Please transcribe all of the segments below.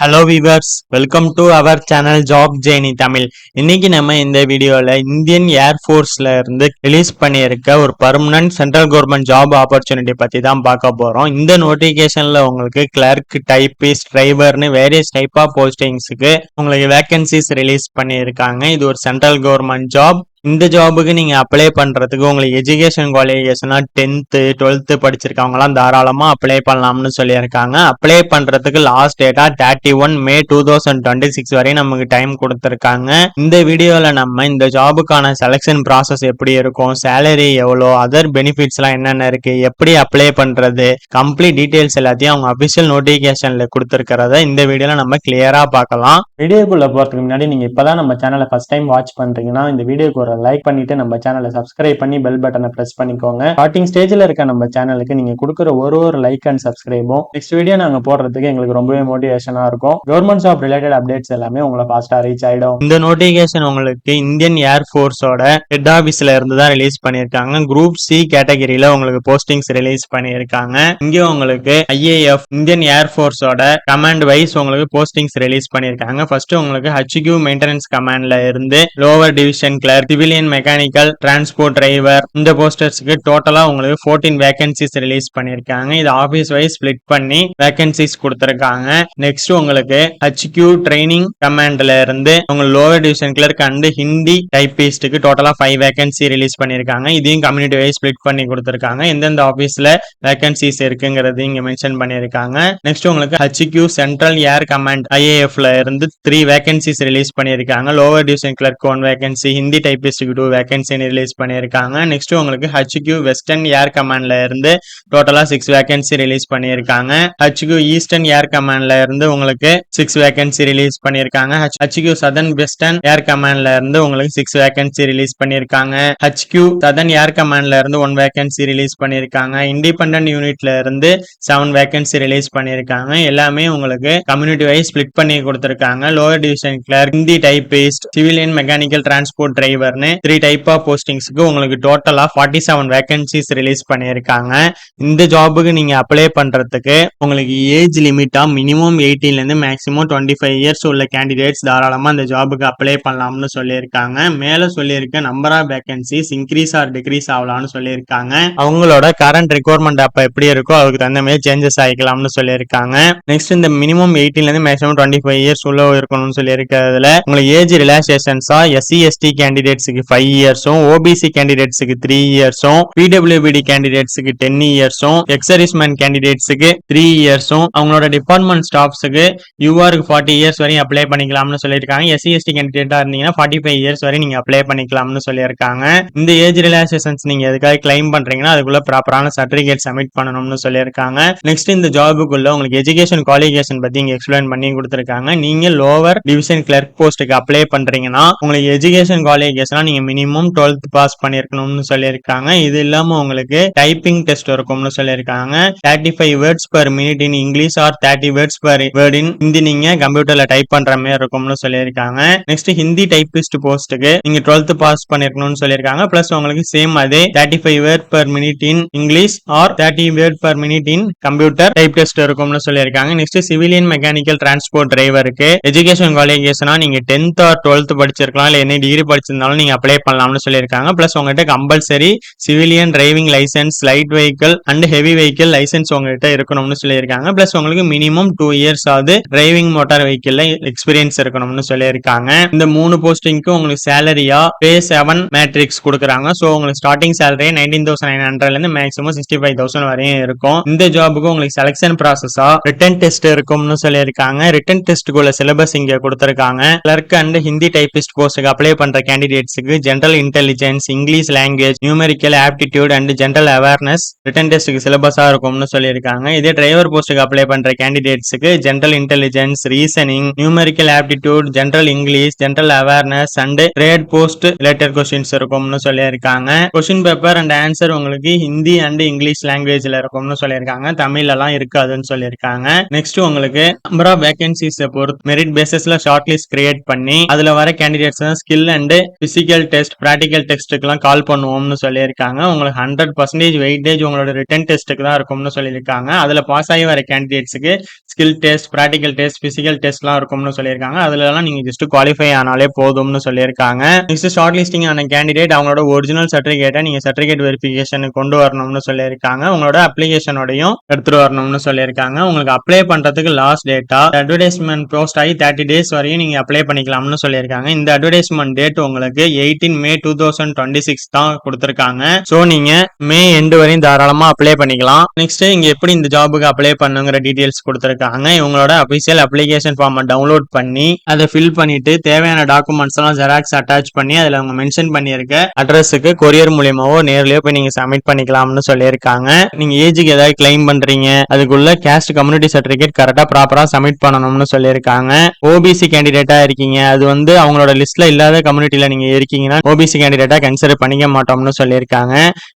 Hello viewers, welcome to our channel job journey Tamil. இன்னைக்கு நம்ம இந்த வீடியோல இந்தியன் ஏர்ஃபோர்ஸ்ல இருந்து ரிலீஸ் பண்ணியிருக்க ஒரு permanent central government job opportunity பத்தி தான் பார்க்க போறோம். இந்த நோட்டிபிகேஷன்ல உங்களுக்கு கிளர்க், டைபிஸ்ட், டிரைவர்னு வேரியஸ் டைப் ஆஃப் போஸ்டிங்ஸுக்கு உங்களுக்கு வேகன்சிஸ் ரிலீஸ் பண்ணியிருக்காங்க. இது ஒரு சென்ட்ரல் கவர்மெண்ட் ஜாப். இந்த ஜாபுக்கு நீங்க அப்ளை பண்றதுக்கு உங்களுக்கு எஜுகேஷன் குவாலிஃபிகேஷனா 10th 12th படிச்சிருக்கவங்கலாம் தாராளமா அப்ளை பண்ணலாம்னு சொல்லியிருக்காங்க. அப்ளை பண்றதுக்கு லாஸ்ட் டேட்டா 31 May 2026 வரை நமக்கு டைம் கொடுத்திருக்காங்க. இந்த வீடியோல நம்ம இந்த ஜாபுக்கான செலக்ஷன் ப்ராசஸ் எப்படி இருக்கும், சேலரி எவ்வளோ, அதர் பெனிஃபிட்ஸ் எல்லாம் என்னென்ன இருக்கு, எப்படி அப்ளை பண்றது, கம்ப்ளீட் டீடைல்ஸ் எல்லாத்தையும் அவங்க அபிஷியல் நோட்டிபிகேஷன்ல கொடுத்திருக்கிறத இந்த வீடியோல நம்ம கிளியரா பார்க்கலாம். வீடியோக்குள்ள போறதுக்கு முன்னாடி நீங்க இப்பதான் நம்ம சேனலை ஃபர்ஸ்ட் டைம் வாட்ச் பண்றீங்கன்னா இந்த வீடியோக்கு ஒரு லைக் பண்ணிட்டு நம்ம சேனலை சப்ஸ்கிரைப் பண்ணி பெல் பட்டனை பிரஸ் பண்ணிக்கோங்க. ஸ்டார்டிங் ஸ்டேஜ்ல இருக்க நம்ம சேனலுக்கு நீங்க கொடுக்குற ஒரு லைக் அண்ட் சப்ஸ்கிரைபும் நெக்ஸ்ட் வீடியோ நாங்க போடுறதுக்கு எங்களுக்கு ரொம்பவே மோட்டிவேஷனா இருக்கும். கவர்மெண்ட் ஜாப் ரிலேட்டட் அப்டேட்ஸ் எல்லாமே உங்களை ஃபாஸ்டா ரீச் ஆயிடும். இந்த நோட்டிபிகேஷன் உங்களுக்கு இந்தியன் ஏர்ஃபோர்ஸோட ஹெட் ஆபீஸ்ல இருந்து தான் ரிலீஸ் பண்ணிருக்காங்க. குரூப் சி கேட்டகரியில உங்களுக்கு போஸ்டிங்ஸ் ரிலீஸ் பண்ணிருக்காங்க. இங்க உங்களுக்கு IAF இந்தியன் ஏர்ஃபோர்ஸோட கமாண்ட் வைஸ் உங்களுக்கு போஸ்டிங்ஸ் ரிலீஸ் பண்ணிருக்காங்க. ஃபர்ஸ்ட் உங்களுக்கு HQ மெயின்டெனன்ஸ் கமாண்ட்ல இருந்து lower division clerk, civilian mechanical transport driver, இந்த போஸ்டர்ஸ்க்கு டோட்டலா உங்களுக்கு 14 வேகன்சிஸ் ரிலீஸ் பண்ணிருக்காங்க. இது ஆபீஸ் வைஸ் ஸ்பிளிட் பண்ணி வேகன்சிஸ் கொடுத்திருக்காங்க. நெக்ஸ்ட் உங்களுக்கு HQ ட்ரைனிங் கமாண்ட்ல இருந்து உங்க lower division clerk and Hindi டைபிஸ்டுக்கு டோட்டலா 5 வேகன்சி ரிலீஸ் பண்ணிருக்காங்க. இதையும் கம்யூனிட்டி வைஸ் ஸ்பிளிட் பண்ணி கொடுத்திருக்காங்க. எந்தெந்த ஆபீஸ்ல வேகன்சிஸ் இருக்குங்கிறது இங்க மென்ஷன் பண்ணிருக்காங்க. நெக்ஸ்ட் உங்களுக்கு HQ central air command IAF ல இருந்து 3 வேகன்சிஸ் ரிலீஸ் பண்ணிருக்காங்க. Lower division clerk 1 vacancy, Hindi டைபிஸ்டுக்கு 2 வேகன்சி ரிலீஸ் பண்ணிருக்காங்க. நெக்ஸ்ட் உங்களுக்கு HQ வெஸ்டர்ன் ஏர் கமாண்ட்ல இருந்து டோட்டலா 6 வேகன்சி ரிலீஸ் பண்ணிருக்காங்க. HQ ஈஸ்டர்ன் ஏர் கமாண்ட்ல இருந்து உங்களுக்கு 6 வேகன்சி ரிலீஸ் பண்ணிருக்காங்க. HQ சதர்ன் வெஸ்டர்ன் ஏர் கமாண்ட்ல இருந்து உங்களுக்கு 6 வேகன்சி ரிலீஸ் பண்ணிருக்காங்க. HQ சதர்ன் ஏர் கமாண்ட்ல இருந்து 1 வேகன்சி ரிலீஸ் பண்ணிருக்காங்க. இண்டிபெண்டன்ட் யூனிட்ல இருந்து 7 வேகன்சி ரிலீஸ் பண்ணிருக்காங்க. எல்லாமே உங்களுக்கு கம்யூனிட்டி வைஸ் ஸ்பிளிட் பண்ணி கொடுத்திருக்காங்க. Lower division clerk, Hindi typist, civilian mechanical transport டிரைவர்னு 3 டைப் ஆஃப் போஸ்டிங்ஸ்க்கு உங்களுக்கு டோட்டலா 47 வேகன்சிஸ் ரிலீஸ் பண்ணிருக்காங்க. இந்த ஜாபுக்கு நீங்க அப்ளை பண்றதுக்கு உங்களுக்கு ஏஜ் லிமிட்டா மினிமம் 18 ல இருந்து மேக்ஸிமம் 25 இயர்ஸ் உள்ள கேண்டிடேட்ஸ் தாராளமா இந்த ஜாபுக்கு அப்ளை பண்ணலாம்னு சொல்லியிருக்காங்க. மேல சொல்லியிருக்க number of vacancies increase or decrease ஆகலாம்னு சொல்லியிருக்காங்க. அவங்களோட கரண்ட் ரெக்யர்மெண்ட் அப்ப எப்படி இருக்கோ அதுக்கு தகுந்த மாதிரி சேஞ்சஸ் ஆகிக்கலாம்னு சொல்லியிருக்காங்க. நெக்ஸ்ட் இந்த மினிமம் 18 ல இருந்து மேக்ஸிமம் 25 இயர்ஸ் உள்ள இருக்கணும்னு சொல்லி இருக்கிறதுல உங்களுக்கு ஏஜ் ரிலாக்சேஷன்ஸா SC/ST கேண்டிடேட்ஸுக்கு 5 இயர்ஸும், OBC கேண்டிடேட்ஸுக்கு 3 இயர்ஸும், PWBD கேண்டிடேட்ஸுக்கு 10 இயர்ஸும், எக்ஸர்விஸ்மேன் கேண்டிடேட்ஸுக்கு 3 இயர்ஸும், அவங்களோட டிபார்ட்மெண்ட் ஸ்டாஃப்ஸுக்கு URக்கு 40 இயர்ஸ் வரையும் அப்ளை பண்ணிக்கலாம்னு சொல்லியிருக்காங்க. SC/ST கேண்டிடேட்டா இருந்தீங்கன்னா 45 இயர்ஸ் வரை நீங்க அப்ளை பண்ணிக்கலாம்னு சொல்லியிருக்காங்க. இந்த ஏஜ் ரிலாக்சேஷன்ஸ் நீங்க எதுக்காக கிளைம் பண்றீங்கன்னா அதுக்குள்ள ப்ராப்பரான சர்டிபிகேட் சப்மிட் பண்ணணும்னு சொல்லியிருக்காங்க. நெக்ஸ்ட் இந்த ஜாபுக்குள்ள உங்களுக்கு எஜுகேஷன் குவாலிஃபிகேஷன் பத்தி இங்க எக்ஸ்பிளைன் பண்ணி கொடுத்திருக்காங்க. நீங்க லோவர் டிவிஷன் கிளர்க் போஸ்ட்டுக்கு அப்ளை பண்றீங்கன்னா உங்களுக்கு எஜுகேஷன் குவாலிஃபிகேஷனா நீங்க மினிமம் 12th பாஸ் பண்ணிருக்கணும்னு சொல்லியிருக்காங்க. இது இல்லாம உங்களுக்கு டைப்பிங் டெஸ்ட் இருக்கும்னு சொல்லியிருக்காங்க. 35 words per minute in English or 30 words per word இன் ஹிந்தி நீங்க கம்ப்யூட்டர்ல டைப் பண்ற மாதிரி இருக்கும்னு சொல்லியிருக்காங்க. நெக்ஸ்ட் ஹிந்தி டைபிஸ்ட் போஸ்ட்டுக்கு நீங்க 12th பாஸ் பண்ணிருக்கணும்னு சொல்லியிருக்காங்க. பிளஸ் உங்களுக்கு சேம் அதே 35 word per minute in English or 30 word per minute in computer type test இருக்கும்னு சொல்லியிருக்காங்க. நெக்ஸ்ட் சிவிலியன் மெக்கானிக்கல் டிரான்ஸ்போர்ட் டிரைவருக்கு எஜுகேஷன் குவாலிஃபிகேஷனா நீங்க 10th ஆர் 12th படிச்சிருக்கலாம், இல்ல என்ன டிகிரி படிச்சிருந்தாலும் நீங்க அப்ளை பண்ணலாம்னு சொல்லியிருக்காங்க. பிளஸ் உங்ககிட்ட compulsory civilian driving license, light vehicle and heavy vehicle license உங்ககிட்ட இருக்கணும்னு சொல்லியிருக்காங்க. பிளஸ் உங்களுக்கு மினிமம் 2 இயர்ஸ் ஆகுது டிரைவிங் மோட்டார் வெஹிக்கிள்ல எக்ஸ்பீரியன்ஸ் இருக்கணும்னு சொல்லியிருக்காங்க. இந்த 3 போஸ்டிங்க்கு உங்களுக்கு சேலரியா பே 7 மேட்ரிக்ஸ் கொடுக்குறாங்க. சோ உங்களுக்கு ஸ்டார்டிங் சேலரி 19,900 இருந்து மேக்ஸிமம் 65,000 வரையும் இருக்கும். இந்த ஜாபுக்கு உங்களுக்கு செலக்ஷன் ப்ராசஸா ரிட்டன் டெஸ்ட் இருக்கும்னு சொல்லியிருக்காங்க. ரிட்டன் டெஸ்ட்டுக்குள்ள சிலபஸ் இங்க கொடுத்திருக்காங்க. கிளர்க் அண்ட் ஹிந்தி டைபிஸ்ட் போஸ்ட்டுக்கு அப்ளை பண்ற கேண்டிடேட்ஸுக்கு general intelligence, English language, numerical aptitude and general awareness written டெஸ்ட்டுக்கு சிலபஸா இருக்கும்னு சொல்லியிருக்காங்க. இதே டிரைவர் போஸ்ட்டுக்கு அப்ளை பண்ற கேண்டிடேட்ஸுக்கு general intelligence, reasoning, numerical aptitude, general English, general awareness and trade post related questions இருக்கும்னு சொல்லியிருக்காங்க. கொஸ்டின் பேப்பர் அண்ட் ஆன்சர் உங்களுக்கு ஹிந்தி அண்ட் இங்கிலீஷ் லாங்குவேஜ்ல இருக்கும்னு சொல்லியிருக்காங்க. தமிழ்ல எல்லாம் இருக்காதுன்னு சொல்லியிருக்காங்க. நெக்ஸ்ட் உங்களுக்கு நம்பர் ஆஃப் வேகன்சிஸ் பொறுத்து மெரிட் பேசிஸ்ல ஷார்ட் லிஸ்ட் கிரியேட் பண்ணி அதுல வர candidates skill and physical test, practical டெஸ்ட்டுக்கெல்லாம் கால் பண்ணுவோம்னு சொல்லியிருக்காங்க. உங்களுக்கு 100% வெயிட்டேஜ் உங்களோட ரிட்டன் டெஸ்ட்டுக்கு தான் இருக்கும்னு சொல்லியிருக்காங்க. அதுல பாஸ் ஆகி வர கேண்டிடேட்ஸுக்கு skill test, practical test, physical டெஸ்ட்லாம் இருக்கும்னு சொல்லியிருக்காங்க. அதுலலாம் நீங்க ஜஸ்ட் குவாலிஃபை ஆனாலே போதும்னு சொல்லியிருக்காங்க. நெக்ஸ்ட் ஷார்ட் லிஸ்டிங் ஆன கேண்டிடேட் அவங்களோட ஒரிஜினல் சர்டிஃபிகேட்டை நீங்க சர்டிஃபிகேட் வெரிஃபிகேஷனுக்கு கொண்டு வரணும்னு சொல்லியிருக்காங்க. உங்களோட அப்ளிகேஷனோடையும் எடுத்துட்டு வரணும்னு சொல்லியிருக்காங்க. உங்களுக்கு அப்ளை பண்றதுக்கு லாஸ்ட் டேட்டா அட்வர்டைஸ்மெண்ட் போஸ்ட் ஆகி 30 days வரையும் நீங்க அப்ளை பண்ணிக்கலாம்னு சொல்லியிருக்காங்க. இந்த அட்வர்டைஸ்மெண்ட் டேட் உங்களுக்கு 18 May 2026 தான் கொடுத்திருக்காங்க. சோ நீங்க மே எண்ட் வரையும் தாராளமா அப்ளை பண்ணிக்கலாம். நெக்ஸ்ட் இங்க எப்படி இந்த ஜாபுக்கு அப்ளை பண்ணுங்கிற டீடைல்ஸ் கொடுத்திருக்காங்க. இவங்களோட அபிஷியல் அப்ளிகேஷன் ஃபார்மை டவுன்லோட் பண்ணி அதை ஃபில் பண்ணிட்டு தேவையான டாக்குமெண்ட்ஸ் எல்லாம் ஜெராக்ஸ் அட்டாச் பண்ணி அதுல அவங்க மென்ஷன் பண்ணியிருக்க அட்ரஸுக்கு கொரியர் மூலியமாவோ நேர்லயோ போய் நீங்க சப்மிட் பண்ணிக்கலாம்னு சொல்லியிருக்காங்க. நீங்க ஏஜுக்கு ஏதாவது கிளைம் பண்றீங்க, அதுக்குள்ள கேஸ்ட் கம்யூனிட்டி சர்டிபிகேட் கரெக்டா ப்ராப்பரா சப்மிட் பண்ணணும்னு சொல்லியிருக்காங்க. ஓபிசி கேண்டிடேட்டா இருக்கீங்க, அது வந்து அவங்களோட லிஸ்ட்ல இல்லாத கம்யூனிட்டில நீங்க இருக்கீங்கன்னா ஓபிசி கேண்டிடேட்டா கன்சிடர் பண்ணிக்க மாட்டோம்னு சொல்லியிருக்காங்க.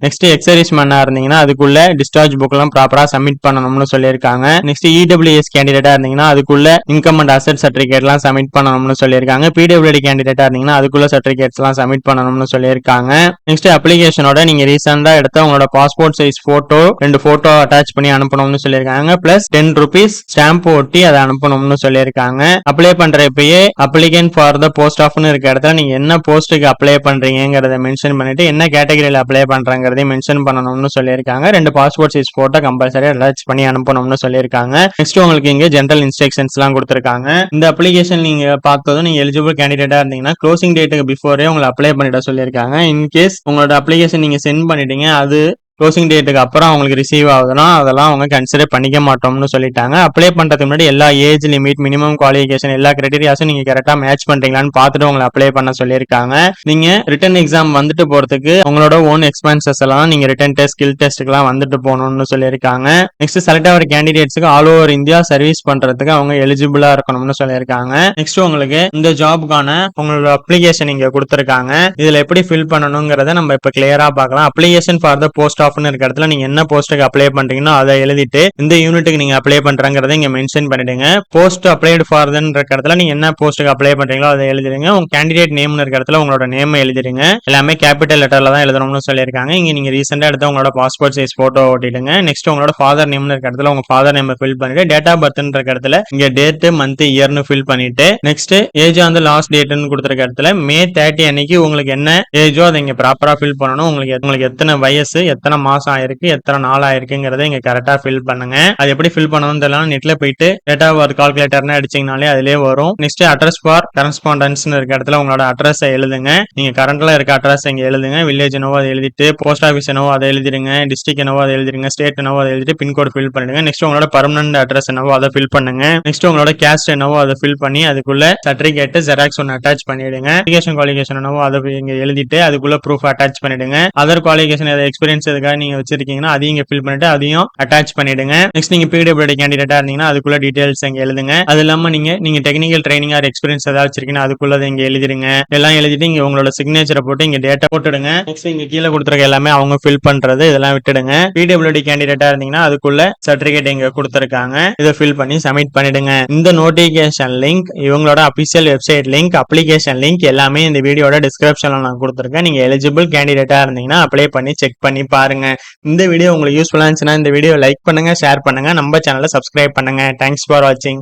நெக்ஸ்ட் எக்ஸர்வீஸ் மேனா இருந்தீங்கன்னா அதுக்குள்ள டிஸ்சார்ஜ் புக் எல்லாம் ப்ராப்பரா சப்மிட் பண்ணணும்னு சொல்லியிருக்காங்க. நெக்ஸ்ட் இடபிள்யூஎஸ் கேண்டிடேட்டா இருந்தீங்கன்னா அதுக்குள்ள இன்கம் அண்ட் அசெட் சர்டிபிகேட் எல்லாம் சப்மிட் பண்ணணும்னு சொல்லியிருக்காங்க. பிடபிள்யூடி கேண்டிடேட்டா இருந்தீங்கன்னா அதுக்குள்ள சர்டிபிகேட்ஸ் எல்லாம் சப்மிட் பண்ணணும்னு சொல்லியிருக்காங்க. நெக்ஸ்ட் அப்ளிகேஷனோட நீங்க ரீசெண்டா எடுத்த உங்களோட passport size photo 2 photo attach பண்ணி அனுப்பணும்னு சொல்லியிருக்காங்க. பிளஸ் 10 rupees ஸ்டாம்ப் ஒட்டி அதை அனுப்பணும்னு சொல்லியிருக்காங்க. அப்ளை பண்றப்பயே அப்ளிகன் ஃபார் த போஸ்ட் ஆஃப்னு இருக்க இடத்துல நீங்க என்ன போஸ்ட்டுக்கு அப்ளை பண்றீங்கிறத மென்ஷன் பண்ணிட்டு என்ன கேட்டகரியில அப்ளை பண்றங்கிறதையும் மென்ஷன் பண்ணணும்னு சொல்லியிருக்காங்க. 2 passport size photo compulsory attach பண்ணி அனுப்பணும்னு சொல்லியிருக்காங்க. நெக்ஸ்ட் உங்களுக்கு இங்க ஜெனரல் இன்ஸ்ட்ரக்ஷன்ஸ் எல்லாம் கொடுத்திருக்காங்க. இந்த அப்ளிகேஷன் நீங்க பார்த்ததும் நீங்க எலிஜிபிள் கேண்டிடேட்டா இருந்தீங்கன்னா க்ளோசிங் டேட்டுக்கு பிஃபோரே உங்களை அப்ளை பண்ணிட சொல்லியிருக்காங்க. இன்கேஸ் உங்களோட அப்ளிகேஷன் நீங்க சென்ட் பண்ணிட்டீங்க, அது க்ளோசிங் டேட்டுக்கு அப்புறம் அவங்களுக்கு ரிசீவ் ஆகுதுன்னா அதெல்லாம் அவங்க கன்சிடர் பண்ணிக்க மாட்டோம்னு சொல்லிட்டாங்க. அப்ளை பண்றதுக்கு முன்னாடி எல்லா ஏஜ் லிமிட், மினிமம் குவாலிஃபிகேஷன், எல்லா கிரைட்டீரியாஸும் நீங்க கரெக்டா மேட்ச் பண்றீங்களான்னு பார்த்துட்டு உங்களை அப்ளை பண்ண சொல்லியிருக்காங்க. நீங்க ரிட்டன் எக்ஸாம் வந்துட்டு போறதுக்கு உங்களோட ஓன் எக்ஸ்பென்சஸ் எல்லாம் நீங்க ரிட்டன் டெஸ்ட், ஸ்கில் டெஸ்ட்டுக்கு வந்துட்டு போகணும்னு சொல்லியிருக்காங்க. நெக்ஸ்ட் செலக்ட் ஆகிற கேண்டிடேட்ஸ்க்கு ஆல் ஓவர் இந்தியா சர்வீஸ் பண்றதுக்கு அவங்க எலிஜிபிளா இருக்கணும்னு சொல்லியிருக்காங்க. நெக்ஸ்ட் உங்களுக்கு இந்த ஜாப்க்கான உங்களோட அப்ளிகேஷன் இங்க கொடுத்திருக்காங்க. இதுல எப்படி ஃபில் பண்ணணுங்கிறத நம்ம இப்ப கிளியரா பார்க்கலாம். அப்ளிகேஷன் ஃபார் த போஸ்ட் ஆஃப்னு இருக்க இடத்துல நீங்க என்ன போஸ்ட்டுக்கு அப்ளை பண்றீங்கன்னா அதை எழுதிட்டு இந்த யூனிட்டுக்கு நீங்க அப்ளை பண்றங்கிறத இங்க மென்ஷன் பண்ணிடுங்க. போஸ்ட் அப்ளைடு ஃபார் தன் இருக்க இடத்துல நீங்க என்ன போஸ்ட்டுக்கு அப்ளை பண்றீங்களோ அதை எழுதிடுங்க. உங்க கேண்டிடேட் நேம்னு இருக்க இடத்துல உங்களோட நேம் எழுதிடுங்க. எல்லாமே கேபிட்டல் லெட்டர்ல தான் எழுதணும்னு சொல்லியிருக்காங்க. இங்க நீங்க ரீசெண்டா எடுத்த உங்களோட பாஸ்போர்ட் சைஸ் போட்டோ ஓட்டிடுங்க. நெக்ஸ்ட் உங்களோட ஃபாதர் நேம்னு இருக்க இடத்துல உங்க ஃபாதர் நேம் ஃபில் பண்ணிட்டு டேட் ஆஃப் பர்த்னு இருக்க இடத்துல இங்க டேட், மந்த், இயர்னு ஃபில் பண்ணிட்டு next age on the last டேட்னு கொடுத்திருக்க இடத்துல May 30 அன்னைக்கு உங்களுக்கு என்ன ஏஜோ அதை இங்க ப்ராப்பரா ஃபில் பண்ணணும். உங்களுக்கு எத்தனை வயசு, எத்தனை மாசம் ஆயிருக்கு, எத்தனை நாள் ஆயிருக்குங்கிறத இங்க கரெக்டா ஃபில் பண்ணுங்க. அது எப்படி ஃபில் பண்ணணும் தெரியல, நெட்ல போயிட்டு டேட்டா ஆஃப் கால்குலேட்டர்னு அடிச்சீங்கனாலே அதுலயே வரும். நெக்ஸ்ட் அட்ரஸ் ஃபார் கரஸ்பாண்டன்ஸ் இருக்க இடத்துல உங்களோட அட்ரஸ் எழுதுங்க. நீங்க கரண்ட்ல இருக்க அட்ரஸ் இங்க எழுதுங்க. வில்லேஜ் என்னவோ அதை எழுதிட்டு, போஸ்ட் ஆஃபீஸ் என்னவோ அதை எழுதிடுங்க, டிஸ்ட்ரிக்ட் என்னவோ அதை எழுதிடுங்க, ஸ்டேட் என்னவோ அதை எழுதிட்டு பின்கோட் ஃபில் பண்ணிடுங்க. நெக்ஸ்ட் உங்களோட பர்மனன்ட் அட்ரஸ் என்னவோ அதை ஃபில் பண்ணுங்க. நெக்ஸ்ட் உங்களோட கேஸ்ட் என்னவோ அதை ஃபில் பண்ணி அதுக்குள்ள சர்டிபிகேட் ஜெராக்ஸ் ஒன்று அட்டாச் பண்ணிடுங்க. எஜுகேஷன் குவாலிஃபிகேஷன் என்னவோ அதை இங்க எழுதிட்டு அதுக்குள்ள ப்ரூஃப் அட்டாச் பண்ணிடுங்க. அதர் குவாலிஃபிகேஷன் எக்ஸ்பீரியன்ஸ் எதுக்காக நீங்க வச்சிருக்கீங்கன்னா அதையும் இங்க ஃபில் பண்ணிட்டு அதையும் அட்டாச் பண்ணிடுங்க. நெக்ஸ்ட் நீங்க பிடபிள்யூடி கேண்டிடேட்டா இருந்தீங்கன்னா அதுக்குள்ள டீடைல்ஸ் இங்க எழுதுங்க. அது இல்லாம நீங்க டெக்னிக்கல் ட்ரைனிங் ஆர் எக்ஸ்பீரியன்ஸ் ஏதாவது வச்சிருக்கீங்கன்னா அதுக்குள்ள இங்க எழுதிடுங்க. எல்லாம் எழுதிட்டு இங்க உங்களோட சிக்னேச்சரை போட்டு இங்க டேட்டா போட்டுடுங்க. நெக்ஸ்ட் இங்க கீழே கொடுத்துருக்க எல்லாமே அவங்க ஃபில் பண்றது இதெல்லாம் விட்டுடுங்க. பிடபிள்யூடி கேண்டிடேட்டா இருந்தீங்கன்னா அதுக்குள்ள சர்டிபிகேட் இங்க கொடுத்துருக்காங்க, இதை ஃபில் பண்ணி சப்மிட் பண்ணிடுங்க. இந்த நோட்டிபிகேஷன் லிங்க், இவங்களோட official website link, application link எல்லாமே இந்த வீடியோட டிஸ்கிரிப்ஷன்ல நான் கொடுத்துருக்கேன். நீங்க எலிஜிபிள் கேண்டிடேட்டா இருந்தீங்கன்னா அப்ளை பண்ணி செக் பண்ணி பாருங்க. இந்த வீடியோ உங்களுக்கு யூஸ்ஃபுல்லா இருந்துச்சுன்னா இந்த வீடியோ லைக் பண்ணுங்க, ஷேர் பண்ணுங்க, நம்ம சேனலை சப்ஸ்கிரைப் பண்ணுங்க. தேங்க்ஸ் ஃபார் வாட்சிங்.